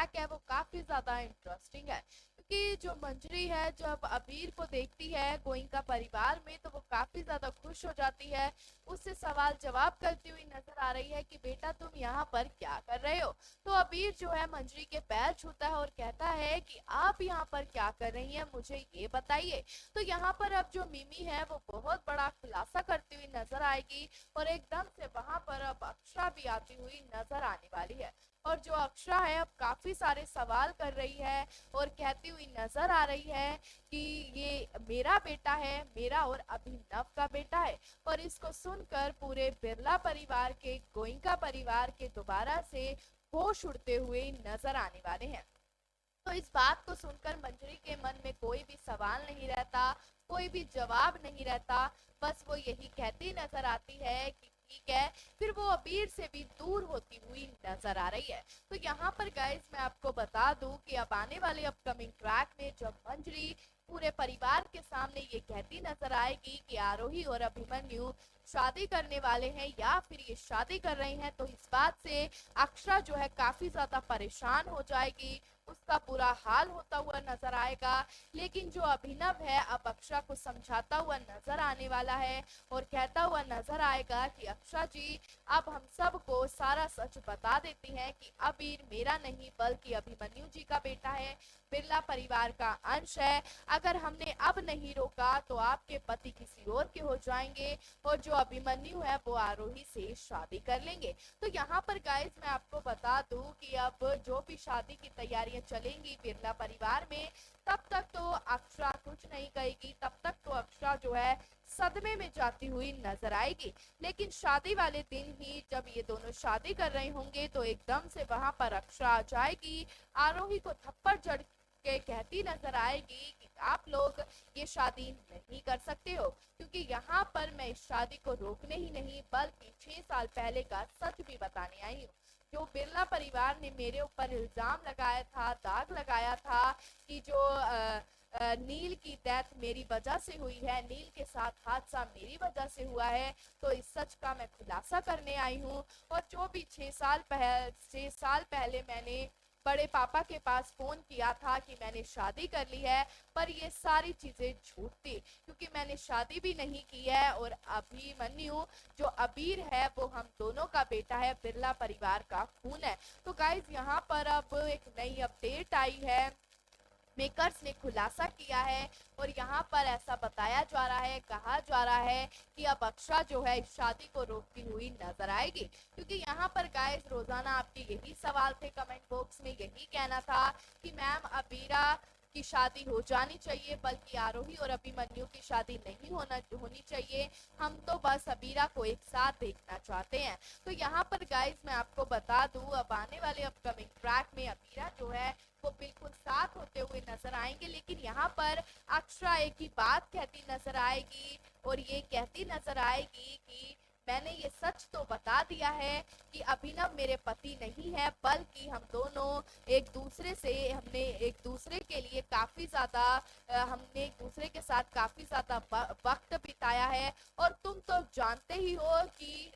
Track है वो काफी ज्यादा इंटरेस्टिंग है, क्योंकि जो मंजरी है जब अबीर को देखती है गोइंका परिवार में तो वो काफी ज्यादा खुश हो जाती है। उससे सवाल जवाब करती हुई नजर आ रही है कि बेटा तुम यहाँ पर क्या कर रहे हो। तो अबीर जो है मंजरी के पैर छूता है और कहता है कि आप यहाँ पर क्या कर रही हैं, मुझे ये बताइए। तो यहाँ पर अब जो मिमी है वो बहुत बड़ा खुलासा करती हुई नजर आएगी और एकदम से वहां पर अब अक्षरा भी आती हुई नजर आने वाली है। और जो अक्षरा है अब काफी सारे सवाल कर रही है और कहती हुई नजर आ रही है कि ये मेरा बेटा है, मेरा और अभिनव का बेटा है। और इसको सुनकर पूरे बिरला परिवार के, गोइंका परिवार के दोबारा से होश उड़ते हुए नजर आने वाले हैं। तो इस बात को सुनकर मंजरी के मन में कोई भी सवाल नहीं रहता, कोई भी जवाब नहीं रहता। बस वो यही कहती नजर आती है कि ठीक है। फिर वो अबीर से भी दूर होती हुई नजर आ रही है। तो यहाँ पर गाइस मैं आपको बता दूं कि अब आने वाले अपकमिंग ट्रैक में जब मंजरी पूरे परिवार के सामने ये कहती नजर आएगी कि आरोही और अभिमन्यु शादी करने वाले हैं या फिर ये शादी कर रहे हैं, तो इस बात से अक्षरा जो है काफी ज्यादा परेशान हो जाएगी, उसका बुरा हाल होता हुआ नजर आएगा। लेकिन जो अभिनव है अब अक्षरा को समझाता हुआ नजर आने वाला है और कहता हुआ नजर आएगा कि अक्षरा जी अब हम सबको सारा सच बता देते हैं कि अबीर मेरा नहीं बल्कि अभिमन्यु जी का बेटा है, बिरला परिवार का अंश है। अगर हमने अब नहीं रोका तो आपके पति किसी और के हो जाएंगे और जो अभिमन्यु है वो आरोही से शादी कर लेंगे। तो यहाँ पर गाइस मैं आपको बता दूं कि अब जो भी शादी की तैयारियां चलेंगी बिरला परिवार में, तब तक तो अक्षरा कुछ नहीं कहेगी, तब तक तो अक्षरा जो है सदमे में जाती हुई नजर आएगी। लेकिन शादी वाले दिन ही जब ये दोनों शादी कर रहे होंगे तो एकदम से वहां पर अक्षरा आ जाएगी, आरोही को थप्पड़ जड़ के कहती नजर आएगी कि आप लोग ये शादी नहीं कर सकते हो, क्योंकि यहाँ पर मैं इस शादी को रोकने ही नहीं बल्कि 6 साल पहले का सच भी बताने आई हूँ। जो बिरला परिवार ने मेरे ऊपर इल्जाम लगाया था, दाग लगाया था कि जो नील की डेथ मेरी वजह से हुई है, नील के साथ हादसा मेरी वजह से हुआ है, तो इस सच का मैं खुलासा करने आई हूँ। और जो भी 6 साल पहले मैंने बड़े पापा के पास फोन किया था कि मैंने शादी कर ली है, पर ये सारी चीजें झूठ थी, क्योंकि मैंने शादी भी नहीं की है और अभिमन्यु जो अबीर है वो हम दोनों का बेटा है, बिरला परिवार का खून है। तो गाइज यहाँ पर अब एक नई अपडेट आई है, मेकर्स ने खुलासा किया है और यहाँ पर ऐसा बताया जा रहा है, कहा जा रहा है कि अब अक्षरा जो है इस शादी को रोकती हुई नजर आएगी। क्योंकि यहाँ पर गाइस रोजाना आपके यही सवाल थे, कमेंट बॉक्स में यही कहना था कि मैम अबीरा की शादी हो जानी चाहिए बल्कि आरोही और अभिमन्यु की शादी नहीं होनी चाहिए, हम तो बस अबीरा को एक साथ देखना चाहते हैं। तो यहाँ पर गाइस मैं आपको बता दूं अब आने वाले अपकमिंग ट्रैक में अबीरा जो है वो बिल्कुल साथ होते हुए नजर आएंगे। लेकिन यहाँ पर अक्षरा एक ही बात कहती नजर आएगी और ये कहती नजर आएगी कि मैंने ये सच तो बता दिया है कि अभिनव मेरे पति नहीं है, बल्कि हम दोनों एक दूसरे से, हमने एक दूसरे के लिए काफी ज्यादा, हमने एक दूसरे के साथ काफी ज्यादा वक्त बिताया है। और तुम तो जानते ही हो कि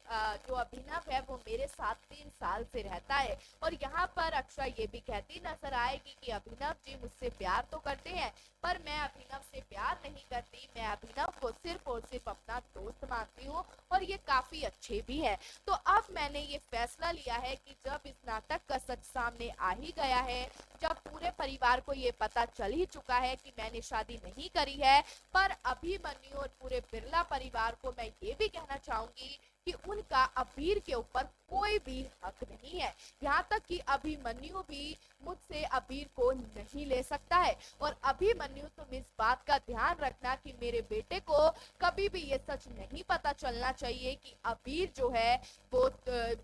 जो अभिनव है वो मेरे साथ 3 साल से रहता है। और यहाँ पर अक्षरा ये भी कहती नजर आएगी कि अभिनव जी मुझसे प्यार तो करते हैं, पर मैं अभिनव से प्यार नहीं करती, मैं अभिनव को सिर्फ और सिर्फ अपना दोस्त मानती हूँ और ये काफी अच्छे भी है। तो अब मैंने ये फैसला लिया है कि जब इस नाटक का सच सामने आ ही गया है, जब पूरे परिवार को ये पता चल ही चुका है कि मैंने शादी नहीं करी है, पर अभिमन्यु और पूरे बिरला परिवार को मैं ये भी कहना चाहूंगी कि उनका अबीर के ऊपर कोई भी हक नहीं है। यहाँ तक कि अभिमन्यु भी मुझसे अबीर को नहीं ले सकता है। और अभिमन्यु तुम इस बात का ध्यान रखना कि मेरे बेटे को कभी भी ये सच नहीं पता चलना चाहिए कि अबीर जो है वो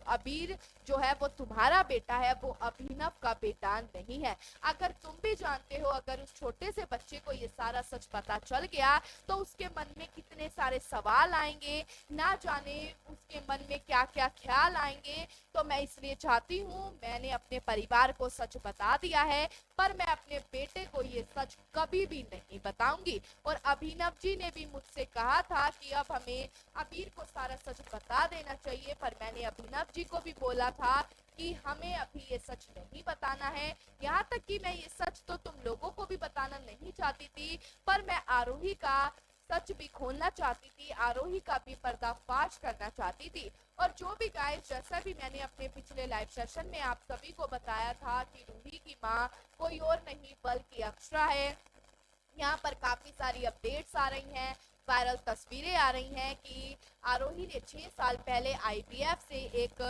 अबीर जो है वो तुम्हारा बेटा है, वो अभिनव का बेटा नहीं है। अगर तुम भी जानते हो, अगर उस छोटे से बच्चे को ये सारा सच पता चल गया तो उसके मन में कितने सारे सवाल आएंगे, ना जाने उसके मन में क्या क्या ख्याल आएंगे। तो मैं इसलिए चाहती हूँ, मैंने अपने परिवार को सच बता दिया है, पर मैं अपने बेटे को ये सच कभी भी नहीं बताऊंगी। और अभिनव जी ने भी मुझसे कहा था कि अब हमें अबीर को सारा सच बता देना चाहिए, पर मैंने अभिनव जी को भी बोला था कि हमें अभी ये सच नहीं बताना है। यहाँ तक कि मैं ये सच तो तुम लोगों को भी बताना नहीं चाहती थी, पर मैं आरोही का सच भी खोलना चाहती थी, आरोही का भी पर्दाफाश करना चाहती थी। और जो भी गाइस, जैसा भी मैंने अपने पिछले लाइव सेशन में आप सभी को बताया था कि रूही की माँ कोई और नहीं बल्कि अक्षरा है। यहाँ पर काफी सारी अपडेट्स आ रही हैं, वायरल तस्वीरें आ रही हैं कि आरोही ने 6 साल पहले आईपीएफ से एक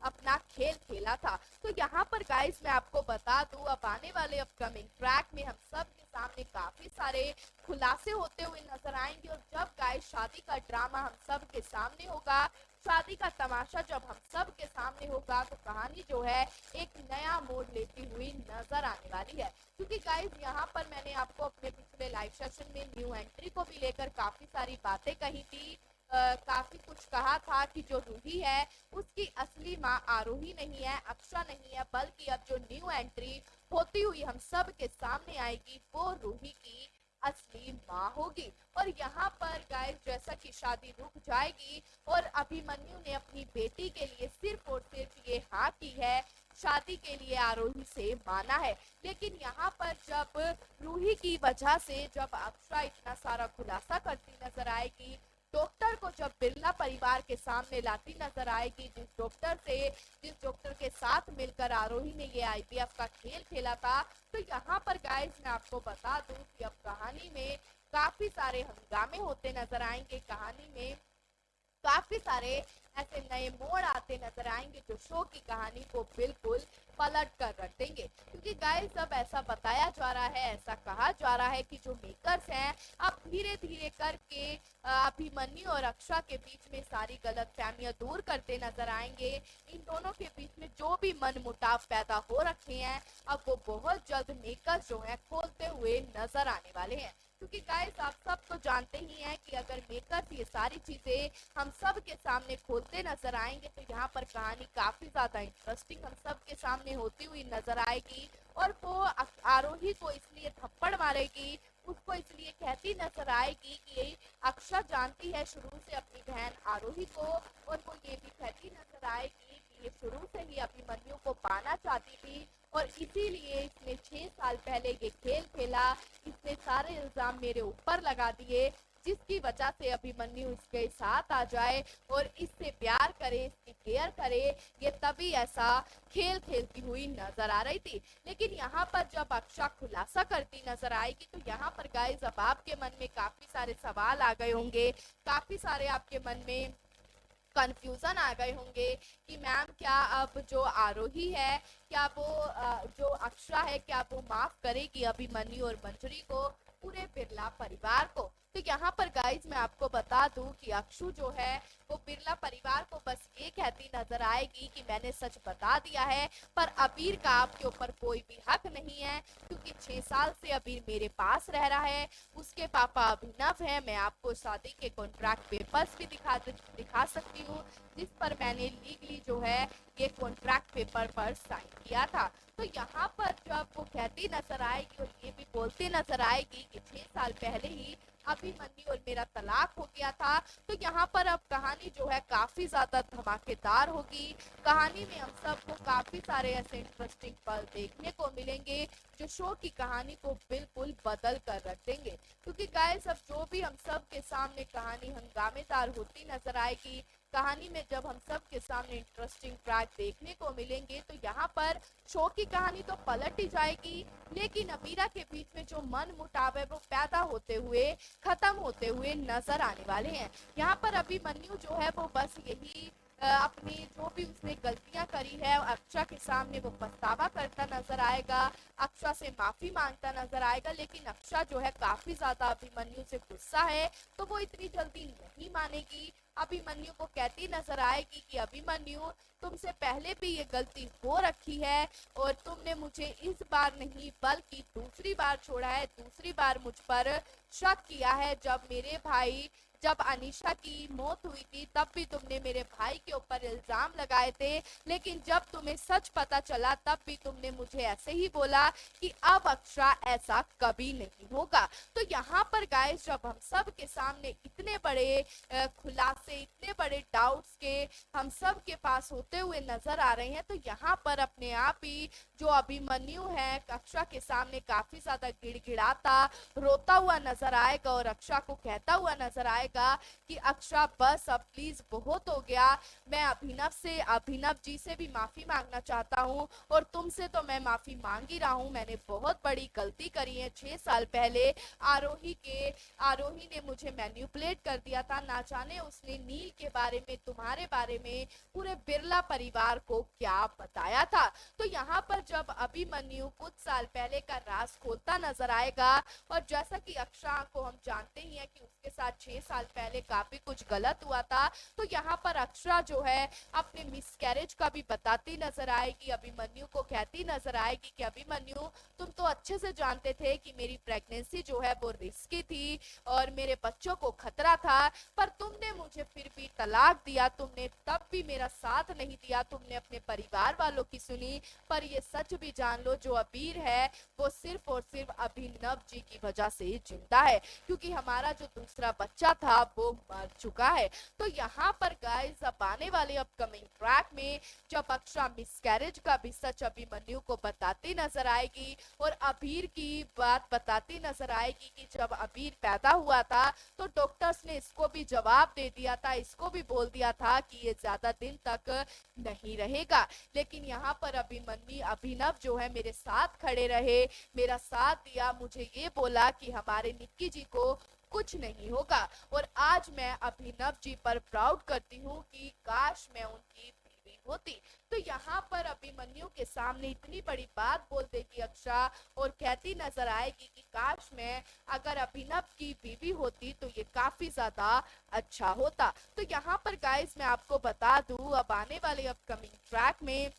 अपना खेल खेला था। तो यहाँ पर गाइस मैं आपको बता दूं, अब आने वाले अपकमिंग ट्रैक में हम सब के सामने काफी सारे खुलासे होते हुए नजर आएंगे। और जब गाइस शादी का ड्रामा हम सब के सामने होगा, शादी का तमाशा जब हम सब के सामने होगा, तो कहानी जो है एक नया मोड़ लेती हुई नजर आने वाली है। क्योंकि गाइस यहाँ पर मैंने आपको अपने पिछले लाइव सेशन में न्यू एंट्री को भी लेकर काफी सारी बातें कही थी, काफी कुछ कहा था कि जो रूही है उसकी असली माँ आरोही नहीं है, अक्षरा नहीं है, बल्कि अब जो न्यू एंट्री होती हुई हम सब के सामने आएगी वो रूही की असली माँ होगी। और यहाँ पर गाइस जैसा कि शादी रुक जाएगी और अभिमन्यु ने अपनी बेटी के लिए सिर्फ और सिर्फ ये हाँ की है, शादी के लिए आरोही से माना है। लेकिन यहाँ पर जब रूही की वजह से जब अक्षरा इतना सारा खुलासा करती नजर आएगी, डॉक्टर को जब बिरला परिवार के सामने लाती नजर आएगी, जिस डॉक्टर के साथ मिलकर आरोही ने ये आईपीएफ का खेल खेला था, तो यहाँ पर गाइस मैं आपको बता दूं कि अब कहानी में काफी सारे हंगामे होते नजर आएंगे, कहानी में काफी सारे ऐसे नए मोड़ आते नजर आएंगे जो शो की कहानी को बिल्कुल पलट कर रख देंगे। क्योंकि गाइस अब ऐसा बताया जा रहा है, ऐसा कहा जा रहा है कि जो मेकर्स हैं अब धीरे धीरे करके अभिमन्यु और अक्षरा के बीच में सारी गलतफहमियां दूर करते नजर आएंगे। इन दोनों के बीच में जो भी मन मुटाव पैदा हो रखे हैं, अब वो बहुत जल्द मेकर्स जो है खोलते हुए नजर आने वाले हैं। क्योंकि गाइस आप सब तो जानते ही हैं कि अगर मेकर्स ये सारी चीजें हम सब के सामने खोलते नजर आएंगे, तो यहाँ पर कहानी काफी ज्यादा इंटरेस्टिंग हम सब के सामने होती हुई नजर आएगी। और वो आरोही को इसलिए थप्पड़ मारेगी, उसको इसलिए कहती नजर आएगी कि अक्षरा जानती है शुरू से अपनी बहन आरोही को, और वो ये भी कहती नजर आएगी कि ये शुरू से ही अभिमन्यु को पाना चाहती थी और इसीलिए इसने 6 साल पहले ये खेल खेला, इसने सारे इल्जाम मेरे ऊपर लगा दिए, जिसकी वजह से अभिमन्यु इसके साथ आ जाए और इससे प्यार करे, इसकी केयर करे, ये तभी ऐसा खेल खेलती हुई नजर आ रही थी। लेकिन यहाँ पर जब अक्षरा खुलासा करती नजर आएगी, तो यहाँ पर गाइस अब आपके मन में काफी सारे सवाल आ गए होंगे, काफी सारे आपके मन में कंफ्यूजन आ गए होंगे कि मैम क्या अब जो आरोही है, क्या वो जो अक्षरा है, क्या वो माफ करेगी अभिमन्यु और मंजरी को, पूरे बिरला परिवार को। तो यहाँ पर गाइस मैं आपको बता दूं कि अक्षु जो है वो बिरला परिवार को बस ये कहती नजर आएगी कि मैंने सच बता दिया है, पर अबीर का आपके ऊपर कोई भी हक नहीं है, क्योंकि 6 साल से अबीर मेरे पास रह रहा है, उसके पापा अभिनव है, मैं आपको शादी के कॉन्ट्रैक्ट पेपर्स भी दिखा सकती हूँ, जिस पर मैंने लीगली जो है ये कॉन्ट्रैक्ट पेपर पर साइन किया था। तो यहाँ पर जब वो कहती नजर आएगी और ये भी बोलती नजर आएगी कि 6 साल पहले ही अभिमन्यु और मेरा तलाक हो गया था, तो यहाँ पर अब कहानी जो है काफी ज्यादा धमाकेदार होगी। कहानी में हम सबको काफी सारे ऐसे इंटरेस्टिंग पल देखने को मिलेंगे जो शो की कहानी को बिल्कुल बदल कर रख देंगे। क्योंकि गाइस अब जो भी हम सब के सामने कहानी हंगामेदार होती नजर आएगी, कहानी में जब हम सब के सामने इंटरेस्टिंग ट्रैक देखने को मिलेंगे, तो यहाँ पर शो की कहानी तो पलट ही जाएगी, लेकिन अबीरा के बीच में जो मन मुटाव है वो पैदा होते हुए खत्म होते हुए नजर आने वाले हैं। यहाँ पर अभिमन्यु जो है वो बस यही अपनी जो भी उसने गलतियां करी है अक्षरा के सामने वो पछतावा करता नजर आएगा, अक्षरा से माफी मांगता नजर आएगा। लेकिन अक्षरा जो है काफी ज्यादा अभिमन्यु से गुस्सा है, तो वो इतनी जल्दी नहीं मानेगी। अभिमन्यु को कहती नजर आएगी कि अभिमन्यु तुमसे पहले भी ये गलती हो रखी है और तुमने मुझे इस बार नहीं बल्कि दूसरी बार छोड़ा है, दूसरी बार मुझ पर शक किया है, जब मेरे भाई जब अनीशा की मौत हुई थी तब भी तुमने मेरे भाई के ऊपर इल्जाम लगाए थे, लेकिन जब तुम्हें सच पता चला तब भी तुमने मुझे ऐसे ही बोला कि अब अक्षरा ऐसा कभी नहीं होगा। तो यहाँ पर गाइस जब हम सब के सामने इतने बड़े खुलासे, इतने बड़े डाउट्स के हम सब के पास होते हुए नजर आ रहे हैं, तो यहाँ पर अपने आप ही जो अभिमन्यु है अक्षरा के सामने काफी ज्यादा गिड़गिड़ाता, रोता हुआ नजर आएगा और अक्षरा को कहता हुआ नजर आएगा कि अक्षरा बस अब प्लीज बहुत हो गया, मैं अभिनव जी से भी माफी मांगना चाहता हूँ और तुमसे तो मैं माफी मांग ही रहा हूँ। मैंने बहुत बड़ी गलती करी है। 6 साल पहले आरोही ने मुझे मैन्युपुलेट कर दिया था, ना जाने उसने नील के बारे में, तुम्हारे बारे में, पूरे बिरला परिवार को क्या बताया था। तो यहाँ पर जब अभिमन्यु कुछ साल पहले का राज खोलता नजर आएगा और जैसा कि अक्षरा को हम जानते ही हैं कि उसके साथ 6 साल पहले काफी कुछ गलत हुआ था, तो यहाँ पर अक्षरा जो है अपने मिसकैरेज का भी बताती नजर आएगी, अभिमन्यु को कहती नजर आएगी कि अभिमन्यु तुम तो अच्छे से जानते थे कि मेरी प्रेगनेंसी जो है वो रिस्की थी और मेरे बच्चों को खतरा था, पर तुमने मुझे फिर भी तलाक दिया, तुमने तब भी मेरा साथ नहीं दिया, तुमने अपने परिवार वालों की सुनी। पर ये सच भी जान लो, जो अबीर है वो सिर्फ और सिर्फ अभिनव जी की वजह से जिंदा है, क्योंकि हमारा जो दूसरा बच्चा था वो मर चुका है। तो यहाँ पर गाइस अब आने वाले अपकमिंग ट्रैक में जब अक्षरा मिसकैरेज का भी सच अभिमन्यु को बताती नजर आएगी और अबीर की बात बताती नजर आएगी कि जब अबीर पैदा हुआ था तो डॉक्टर्स ने इसको भी जवाब दे दिया था, इसको भी बोल दिया था कि ये ज्यादा दिन तक नहीं रहेगा, लेकिन यहाँ पर अभिनव जो है मेरे साथ खड़े रहे, मेरा साथ दिया, मुझे ये बोला कि हमारे निक्की जी को कुछ नहीं होगा। और आज मैं अभिनव जी पर प्राउड करती हूँ कि काश मैं उनकी बीवी होती। तो यहाँ पर अभिमन्यु के सामने इतनी बड़ी बात बोल देगी अक्षरा और कहती नजर आएगी कि काश मैं अगर अभिनव की बीवी होती तो ये काफी ज्यादा अच्छा होता। तो यहाँ पर गाइस मैं आपको बता दूं, अब आने वाले अपकमिंग ट्रैक में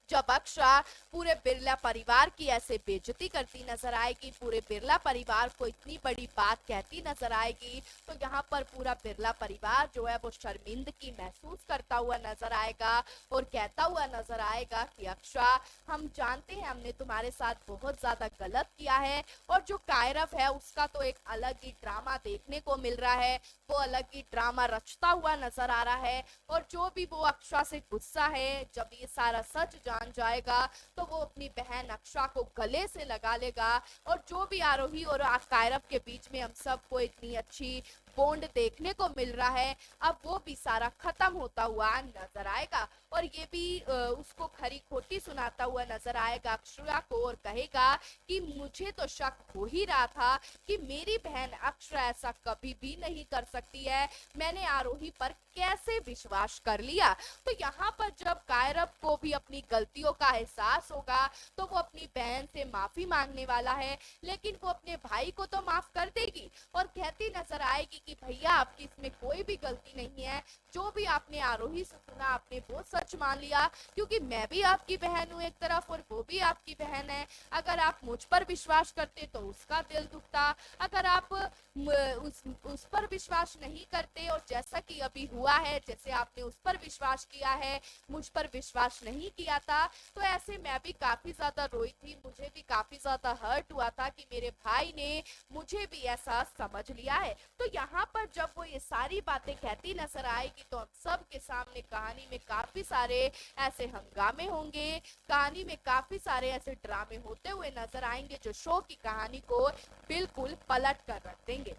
जब अक्षरा पूरे बिरला परिवार की ऐसे बेइज्जती करती नजर आएगी, पूरे बिरला परिवार को इतनी बड़ी बात कहती नजर आएगी, तो यहाँ पर पूरा बिरला परिवार जो है वो शर्मिंदगी महसूस करता हुआ नजर आएगा और कहता हुआ नजर आएगा कि अक्षरा हम जानते हैं हमने तुम्हारे साथ बहुत ज्यादा गलत किया है और जो कायरव है उसका तो एक अलग ही ड्रामा देखने को मिल रहा है, वो अलग ही ड्रामा रचता हुआ नजर आ रहा है और जो भी वो अक्षरा से गुस्सा है, जब ये सारा सच जान जाएगा तो वो अपनी बहन अक्षरा को गले से लगा लेगा और जो भी आरोही और कायरव के बीच में हम सबको इतनी अच्छी बॉन्ड देखने को मिल रहा है, अब वो भी सारा खत्म होता हुआ नजर आएगा और ये भी उसको खरी खोटी सुनाता हुआ नजर आएगा अक्षरा को और कहेगा कि मुझे तो शक हो ही रहा था कि मेरी बहन अक्षरा ऐसा कभी भी नहीं कर सकती है, मैंने आरोही पर कैसे विश्वास कर लिया। तो यहाँ पर जब कायरव को भी अपनी गलतियों का एहसास होगा तो वो अपनी बहन से माफी मांगने वाला है, लेकिन वो अपने भाई को तो माफ कर देगी और कहती नजर आएगी कि भैया आपकी इसमें कोई भी गलती नहीं है, जो भी आपने आरोही से सुना आपने वो सच मान लिया, क्योंकि मैं भी आपकी बहन हूँ एक तरफ और वो भी आपकी बहन है, अगर आप मुझ पर विश्वास करते तो उसका दिल दुखता, अगर आप उस पर विश्वास नहीं करते और जैसा कि अभी हुआ है, जैसे आपने उस पर विश्वास किया है, मुझ पर विश्वास नहीं किया था, तो ऐसे मैं भी काफी ज्यादा रोई थी, मुझे भी काफी ज्यादा हर्ट हुआ था कि मेरे भाई ने मुझे भी ऐसा समझ लिया है। तो यहाँ पर जब वो ये सारी बातें कहती नजर आएगी तो हम सब के सामने कहानी में काफी सारे ऐसे हंगामे होंगे, कहानी में काफी सारे ऐसे ड्रामे होते हुए नजर आएंगे जो शो की कहानी को बिल्कुल पलट कर रख देंगे।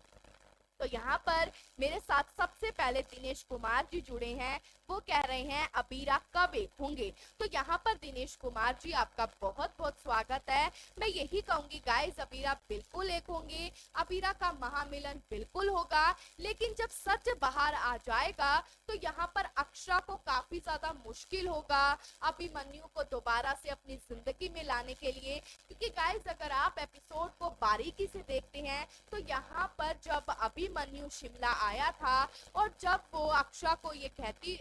तो यहाँ पर मेरे साथ सबसे पहले दिनेश कुमार जी जुड़े हैं, वो कह रहे हैं अबीरा कब एक होंगे। तो यहाँ पर दिनेश कुमार जी आपका बहुत बहुत स्वागत है। मैं यही कहूंगी गाइस, अबीरा बिल्कुल एक होंगे, अबीरा का महामिलन बिल्कुल होगा, लेकिन जब सच बाहर आ जाएगा तो यहाँ पर अक्षरा को काफी ज्यादा मुश्किल होगा अभिमन्यु को दोबारा से अपनी जिंदगी में लाने के लिए, क्योंकि गाइस अगर आप एपिसोड को बारीकी से देखते हैं तो यहाँ पर जब अभिमन्यु अभिमन्यु शिमला आया था और जब वो अक्षा को ये कहती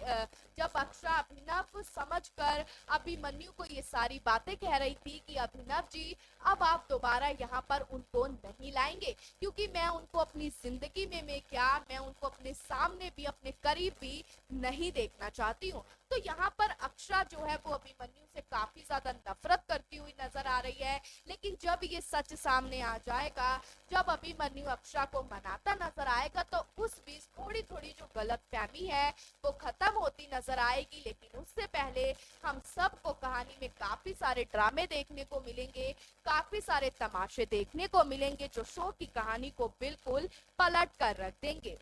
जब अक्षा अभिनव समझकर अभिमन्यु को ये सारी बातें कह रही थी कि अभिनव जी अब आप दोबारा यहाँ पर उनको नहीं लाएंगे, क्योंकि मैं उनको अपनी जिंदगी में मैं उनको अपने सामने भी अपने करीब भी नहीं देखना चाहती हूँ। तो यहाँ पर अक्षा जो है वो अभिमन्यु से काफी ज्यादा नफरत करती हुई नजर आ रही है। लेकिन जब ये सच सामने आ जाएगा, जब अभिमन्यु अक्षा को मनाता नजर आएगा, तो उस बीच थोड़ी थोड़ी जो गलतफहमी है वो खत्म होती नजर आएगी। लेकिन उससे पहले हम सबको कहानी में काफी सारे ड्रामे देखने को मिलेंगे, काफी सारे तमाशे देखने को मिलेंगे जो शो की कहानी को बिल्कुल पलट कर रख देंगे।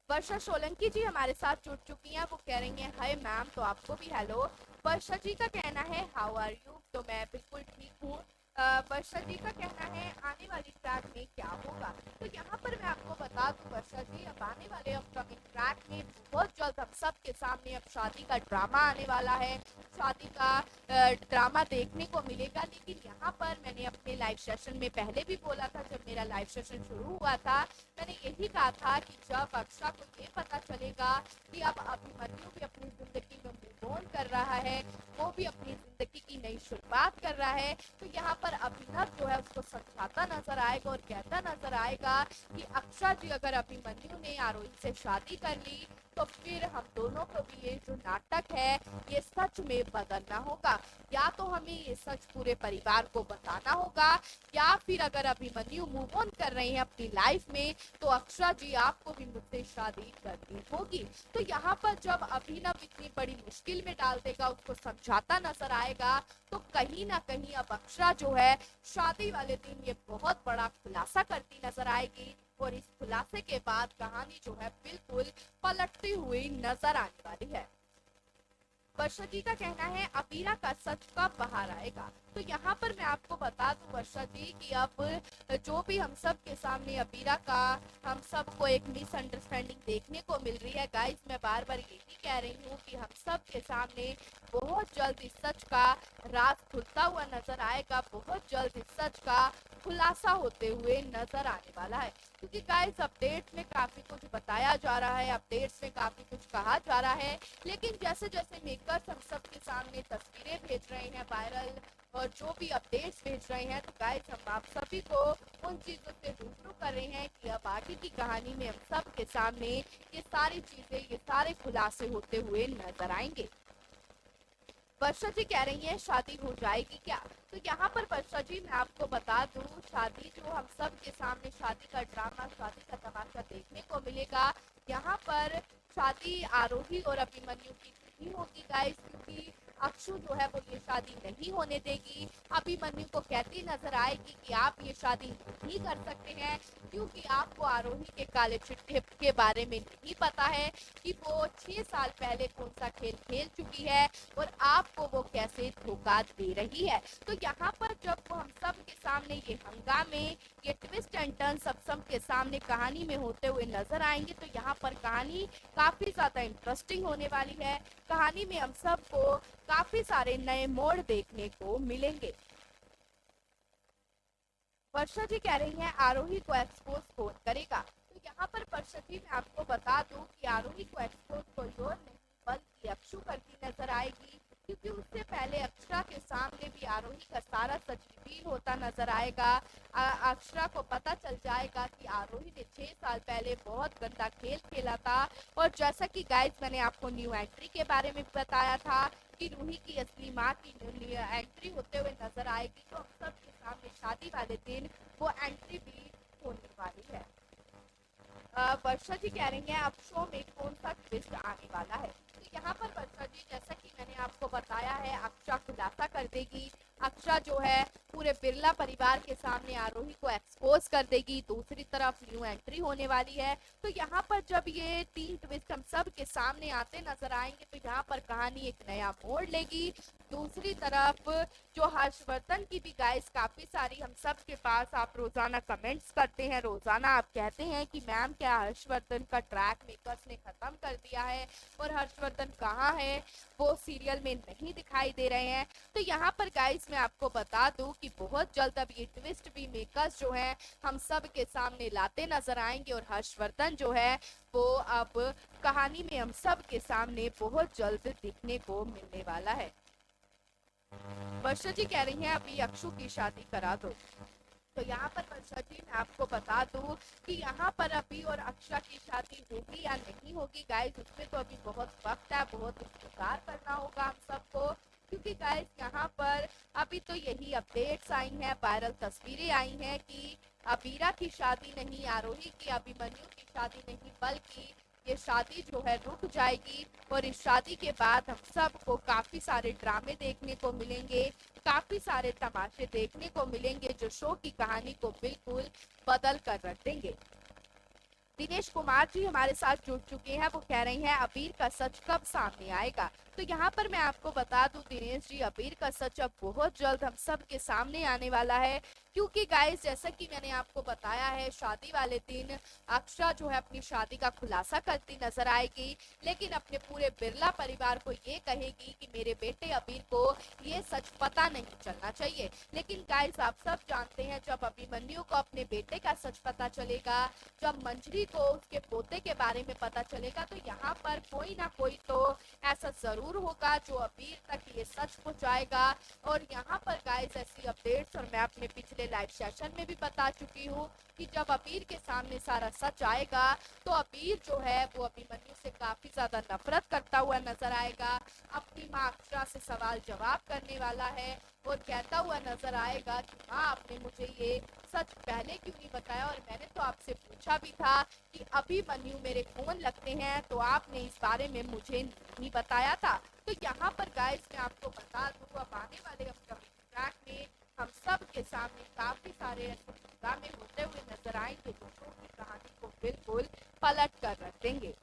वर्षा सोलंकी जी हमारे साथ जुड़ चुकी हैं। वो कह रही हैं हाय मैम, तो आपको भी हेलो। वर्षा जी का कहना है हाउ आर यू, तो मैं बिल्कुल ठीक हूँ। वर्षा जी का कहना है आने वाली ट्रैक में क्या होगा, तो यहाँ पर मैं आपको बता दूं वर्षा जी, अब आने वाले अपकमिंग ट्रैक में बहुत जल्द हम सब के सामने अब शादी का ड्रामा आने वाला है, शादी का ड्रामा देखने को मिलेगा। लेकिन यहाँ पर मैंने अपने लाइव सेशन में पहले भी बोला था, जब मेरा लाइव सेशन शुरू हुआ था मैंने यही कहा था कि जब अक्षा को ये पता चलेगा कि अब अभिमन्यु भी अपनी जिंदगी में मूव ऑन कर रहा है, वो भी अपनी जिंदगी की नई शुरुआत कर रहा है, तो यहाँ पर अभिनव जो है उसको समझाता नजर आएगा और कहता नजर आएगा कि अक्षा जी अगर अभिमन्यु ने आरोही से शादी कर ली तो फिर हम दोनों को भी ये जो नाटक है ये सच में बदलना होगा, या तो हमें ये सच पूरे परिवार को बताना होगा, या फिर अगर अभिमन्यु मूव ऑन कर रहे हैं अपनी लाइफ में तो अक्षा जी आपको भी मुझसे शादी करनी होगी। तो यहाँ पर जब अभिनव इतनी बड़ी मुश्किल में डाल देगा, उसको समझाता नजर आएगा, तो कहीं ना कहीं अब अक्षा जो है शादी वाले दिन ये बहुत बड़ा खुलासा करती नजर आएगी और इस खुलासे के बाद कहानी जो है बिल्कुल पलटती हुई नजर आने वाली है। वर्षा जी का कहना है अबीरा का सच कब बाहर आएगा, तो यहाँ पर मैं आपको बता दूं वर्षा जी कि अब जो भी हम सब के सामने अबीरा का हम सबको एक मिसअंडरस्टैंडिंग देखने को मिल रही है। गाइस, मैं बार बार यही कह रही हूँ कि हम सब के सामने बहुत जल्द इस सच का राज खुलता हुआ नजर आएगा, बहुत जल्द इस सच का खुलासा होते हुए नजर आने वाला है, क्योंकि गाइस अपडेट्स में काफी कुछ बताया जा रहा है, अपडेट्स में काफी कुछ कहा जा रहा है, लेकिन जैसे जैसे मेकर्स हम सब के सामने तस्वीरें भेज रहे हैं वायरल और जो भी अपडेट्स भेज रहे हैं, तो गाइस हम आप सभी को उन चीजों से रूबरू कर रहे हैं कि अब आगे की कहानी में हम सब के सामने ये सारी चीजें, ये सारे खुलासे होते हुए नजर आएंगे। वर्षा जी कह रही हैं शादी हो जाएगी क्या, तो यहाँ पर वर्षा जी मैं आपको बता दूं, शादी जो हम सब के सामने शादी का ड्रामा, शादी का तमाशा देखने को मिलेगा, यहाँ पर शादी आरोही और अभिमन्यु की नहीं होगी गाइस, क्योंकि अक्षु जो है वो ये शादी नहीं होने देगी। अभिमन्यु को कहती नजर आएगी कि आप ये शादी नहीं कर सकते हैं, क्योंकि आपको आरोही के काले चिट्ठे के बारे में नहीं पता है कि वो 6 साल पहले कौन सा खेल खेल चुकी है और आपको वो कैसे धोखा दे रही है। तो यहाँ पर जब वो हम सब के सामने ये हंगामे, ये ट्विस्ट एंड टर्न सब के सामने कहानी में होते हुए नजर आएंगे, तो यहाँ पर कहानी काफी ज्यादा इंटरेस्टिंग होने वाली है। कहानी में हम सबको काफी सारे नए मोड़ देखने को मिलेंगे। वर्षा जी कह रही हैं आरोही को एक्सपोज कौन करेगा, तो यहाँ पर वर्षा जी मैं आपको बता दूं कि आरोही को एक्सपोज कोई और नहीं बल्कि अक्षु करती नजर आएगी, क्योंकि उससे पहले अक्षरा के सामने भी आरोही का सारा सच रिवील होता नजर आएगा। अक्षरा को पता चल जाएगा कि आरोही ने 6 साल पहले बहुत गंदा खेल खेला था, और जैसा कि गाइस मैंने आपको न्यू एंट्री के बारे में बताया था कि रूही की असली माँ की एंट्री होते हुए नजर आएगी, तो हम सब के सामने शादी वाले दिन वो एंट्री भी होने वाली है। वर्षा जी कह रही हैं अब शो में कौन सा ट्विस्ट आने वाला है, तो यहाँ पर वर्षा जी जैसा कि मैंने आपको बताया है, अक्षा खुलासा कर देगी। अक्षा जो है पूरे बिरला परिवार के सामने आरोही को एक्सपोज कर देगी। दूसरी तरफ न्यू एंट्री होने वाली है, तो यहाँ पर जब ये 3 ट्विस्ट हम सब के सामने आते नजर आएंगे, तो यहाँ पर कहानी एक नया मोड़ लेगी। दूसरी तरफ जो हर्षवर्धन की भी गाइस काफ़ी सारी हम सब के पास आप रोज़ाना कमेंट्स करते हैं, रोज़ाना आप कहते हैं कि मैम क्या हर्षवर्धन का ट्रैक मेकर्स ने ख़त्म कर दिया है और हर्षवर्धन कहाँ है, वो सीरियल में नहीं दिखाई दे रहे हैं। तो यहाँ पर गाइस मैं आपको बता दूँ कि बहुत जल्द अब ये ट्विस्ट भी मेकर्स जो हैं हम सब के सामने लाते नज़र आएंगे और हर्षवर्धन जो है वो अब कहानी में हम सब के सामने बहुत जल्द दिखने को मिलने वाला है। वर्षा जी कह रही हैं अभी अक्षु की शादी करा दो। तो यहाँ पर वर्षा जी मैं आपको बता दूँ कि यहाँ पर अभी और अक्षा की शादी होगी या नहीं होगी गाइस, उसमें तो अभी बहुत वक्त है, बहुत इंतजार करना होगा हम सबको। क्योंकि गाइस यहाँ पर अभी तो यही अपडेट्स आई हैं, वायरल तस्वीरें आई हैं कि अबीरा की शादी नहीं, आरोही की, अभिमन्यु की शादी नहीं, बल्कि ये शादी जो है रुक जाएगी और इस शादी के बाद हम सबको काफ़ी सारे ड्रामे देखने को मिलेंगे, काफ़ी सारे तमाशे देखने को मिलेंगे जो शो की कहानी को बिल्कुल बदल कर रख देंगे। दिनेश कुमार जी हमारे साथ जुड़ चुके हैं, वो कह रही हैं अबीर का सच कब सामने आएगा। तो यहाँ पर मैं आपको बता दूं दिनेश जी, अबीर का सच अब बहुत जल्द हम सब के सामने आने वाला है। क्योंकि गाइस जैसा कि मैंने आपको बताया है, शादी वाले दिन अक्षा जो है अपनी शादी का खुलासा करती नजर आएगी, लेकिन अपने पूरे बिरला परिवार को ये कहेगी कि मेरे बेटे अबीर को ये सच पता नहीं चलना चाहिए। लेकिन गाइस आप सब जानते हैं जब अभिमन्यु को अपने बेटे का सच पता चलेगा, जब मंजरी को उसके पोते के बारे में पता चलेगा, तो यहाँ पर कोई ना कोई तो ऐसा जरूर होगा जो अबीर तक ये सच पहुंचाएगा। और यहाँ पर गाइस ऐसी अपडेट्स और मैं अपने पिछले लाइव सेशन में भी बता चुकी हूँ कि जब अबीर के सामने सारा सच आएगा तो अबीर जो है वो अभिमन्यु से काफी ज्यादा नफरत करता हुआ नजर आएगा, अपनी माँ अक्षरा से सवाल जवाब करने वाला है और कहता हुआ नजर आएगा कि माँ आपने मुझे ये सच पहले क्यों नहीं बताया, और मैंने तो आपसे पूछा भी था कि अभिमन्यु मेरे कौन लगते हैं, तो आपने इस बारे में मुझे नहीं बताया था। तो यहाँ पर गाइस मैं आपको बता दूँ अब आने वाले अपकमिंग ट्रैक में हम सब के सामने काफी सारे ऐसे ड्रामे होते हुए नजर आएंगे जो शो की कहानी को बिल्कुल पलट कर रख देंगे।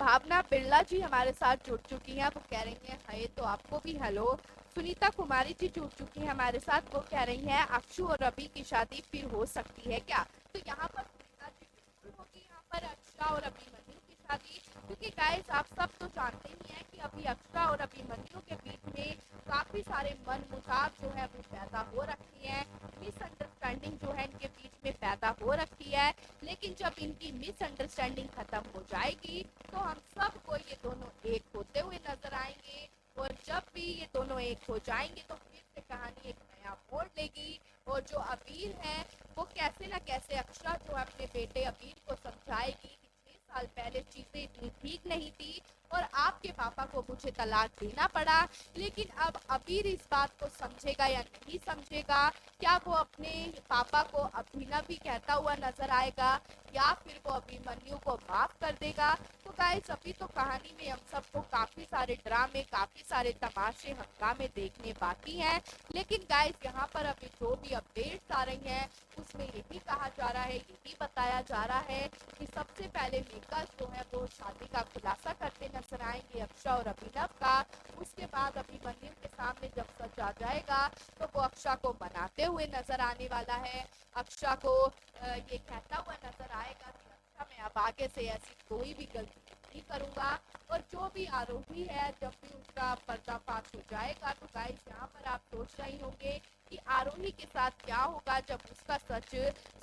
भावना बिरला जी हमारे साथ जुड़ चुकी हैं, वो कह रही हैं हाय, तो आपको भी हेलो। सुनीता कुमारी जी जुड़ चुकी हैं हमारे साथ, वो कह रही हैं अक्षु और रवि की शादी फिर हो सकती है क्या। तो यहाँ पर सुनीता जी बिल्कुल होगी यहाँ पर अक्षरा और अभिमन्यु की शादी, क्योंकि गाइस आप सब तो जानते ही हैं कि अभी अक्षरा और अभिमन्यु के बीच में काफी सारे मन मुटाव जो है वो पैदा हो रखी है, मिसअंडरस्टैंडिंग जो है इनके बीच में पैदा हो रखी है। लेकिन जब इनकी मिसअंडरस्टैंडिंग खत्म हो जाएगी तो हम सबको ये दोनों एक होते हुए नजर आएंगे, और जब भी ये दोनों एक हो जाएंगे तो फिर से कहानी एक नया मोड़ लेगी। और जो अबीर है वो कैसे ना कैसे अक्षरा जो अपने बेटे अबीर को समझाएगी कि 6 साल पहले चीजें इतनी ठीक नहीं थी और आपके पापा को मुझे तलाक देना पड़ा। लेकिन अब अबीर इस बात को समझेगा या नहीं समझेगा, क्या वो अपने पापा को अभिनव भी कहता हुआ नजर आएगा या फिर वो अभिमन्यु को माफ कर देगा। तो गाइस अभी तो कहानी में हम सबको काफी सारे ड्रामे, काफी सारे तमाशे, हंगामे देखने बाकी हैं। लेकिन गाइस यहाँ पर अभी जो भी अपडेट्स आ रही हैं उसमें यही कहा जा रहा है, यही बताया जा रहा है कि सबसे पहले मेकर्स जो है वो शादी का खुलासा करते नजर आएंगे अक्षा और अभिनव का। उसके बाद अभिमन्यु के सामने जब सच आ जाएगा तो वो अक्षा को मनाते हुए नजर आने वाला है, अक्षा को ये कहता हुआ नजर आएगा कि अच्छा मैं अब आगे से ऐसी कोई भी गलती नहीं करूंगा। और जो भी आरोही है जब भी उसका पर्दाफाश हो जाएगा तो गाइस यहाँ पर आप सोच रही होंगे कि आरोही के साथ क्या होगा जब उसका सच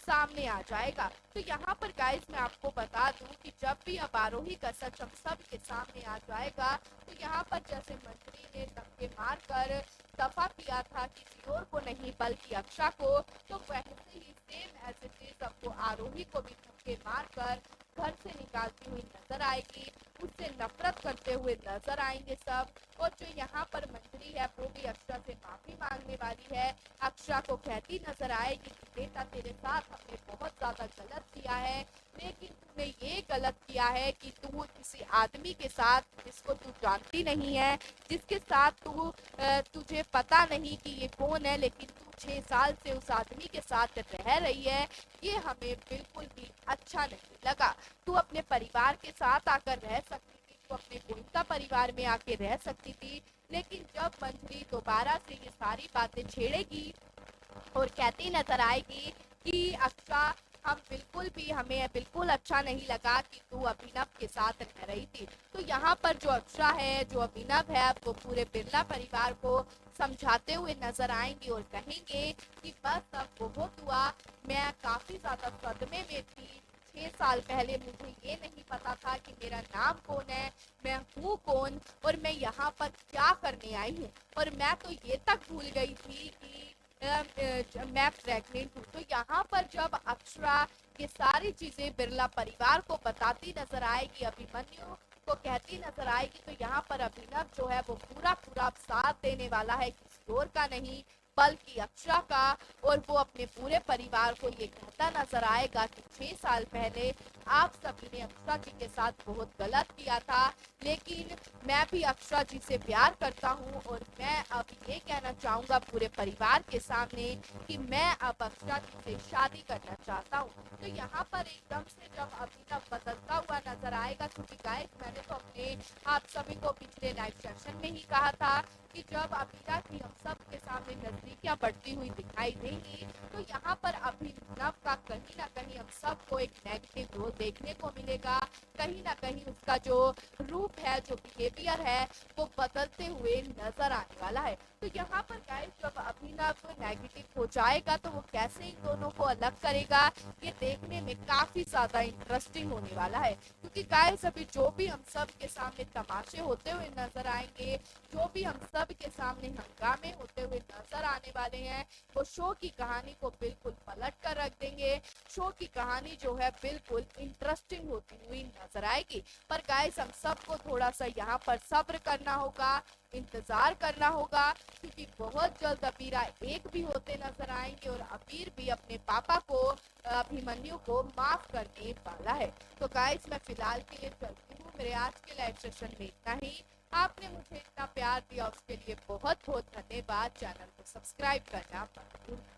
सामने आ जाएगा। तो यहाँ पर गाइस मैं आपको बता दूं कि जब भी अब आरोही का सच हम सब के सामने आ जाएगा तो यहाँ पर जैसे मंत्री ने धक्के मार कर दफा किया था किसी और को नहीं बल्कि अक्षा को, तो वैसे ही सेम एज इट इज आपको आरोही को भी धक्के मार कर घर से निकालती हुई नजर आएगी, उससे नफरत करते हुए नजर आएंगे सब। और जो यहाँ पर मंत्री है वो भी अक्षा से माफी मांगने वाली है, अक्षा को कहती नजर आएगी कि बेटा तेरे साथ हमने बहुत ज्यादा गलत किया है, लेकिन तूने ये गलत किया है कि तू किसी आदमी के साथ जिसको तू जानती नहीं है, जिसके साथ तुझे पता नहीं कि ये कौन है, लेकिन तू 6 साल से उस आदमी के साथ रह रही है, ये हमें बिल्कुल भी अच्छा नहीं लगा। तू अपने परिवार के साथ आकर रह सकती थी, वो अपने गोइंका परिवार में आके रह सकती थी। लेकिन जब मंजरी दोबारा से ये सारी बातें छेड़ेगी और कहती नजर आएगी कि अक्षा हमें बिल्कुल अच्छा नहीं लगा कि तू अभिनव के साथ रह रही थी। तो यहाँ पर जो अक्षा है, जो अभिनव है, वो पूरे बिरला परिवार को समझाते हुए नजर आएंगे और कहेंगे कि बस अब बहुत हुआ, मैं काफी ज्यादा सदमे में थी। 6 साल पहले मुझे ये नहीं पता था कि मेरा नाम कौन है, मैं हूँ कौन और मैं यहाँ पर क्या करने आई हूँ। और मैं तो ये तक भूल गई थी कि मैं प्रेग्नेंट हूँ। तो यहाँ पर जब अक्षरा ये सारी चीजें बिरला परिवार को बताती नजर आएगी, अभिमन्यु को कहती नजर आएगी, तो यहाँ पर अभिनव जो है वो पूरा पूरा साथ देने वाला है, किसी और का नहीं बल्कि अक्षरा का। और वो अपने पूरे परिवार को ये कहता नजर आएगा कि 6 साल पहले आप सभी ने अक्षरा जी के साथ बहुत गलत किया था, लेकिन मैं भी अक्षरा जी से प्यार करता हूँ और मैं अब ये कहना चाहूंगा पूरे परिवार के सामने कि मैं अब अक्षरा जी से शादी करना चाहता हूँ। तो यहाँ पर एकदम से जब अभिनव बदलता हुआ नजर आएगा, क्योंकि गाइस मैंने तो अपने आप सभी को पिछले लाइव सेशन में ही कहा था कि जब अभिनव की हम सब के सामने नजदीकियां बढ़ती हुई दिखाई देंगी, तो यहाँ पर अभिनव का कहीं ना कहीं हम सबको एक नेगेटिव रोल देखने को मिलेगा। कहीं ना कहीं उसका जो रूप है, जो बिहेवियर है, वो बदलते हुए नजर आने वाला है। तो यहाँ पर गाइस जब अभिनव नेगेटिव हो जाएगा तो वो कैसे इन दोनों को अलग करेगा, ये देखने में काफी ज्यादा इंटरेस्टिंग होने वाला है। क्योंकि गाइस अभी जो भी हम सब के सामने तमाशे होते हुए नजर आएंगे, जो भी हम सब के सामने हंगामे होते हुए नजर आने वाले हैं, वो शो की कहानी को बिल्कुल पलट कर रख देंगे। शो की कहानी जो है बिल्कुल इंटरेस्टिंग होती हुई नजर आएगी। पर गाइस हम सबको थोड़ा सा यहाँ पर सब्र करना होगा, इंतजार करना होगा, क्योंकि बहुत जल्द अबीरा एक भी होते नजर आएंगे और अबीर भी अपने पापा को, अभिमन्यु को माफ करने वाला है। तो गाइस मैं फिलहाल के लिए चलती हूँ। मेरे आज के लाइव सेशन में इतना ही। आपने मुझे इतना प्यार दिया उसके लिए बहुत बहुत धन्यवाद। चैनल को सब्सक्राइब करना मत भूलना।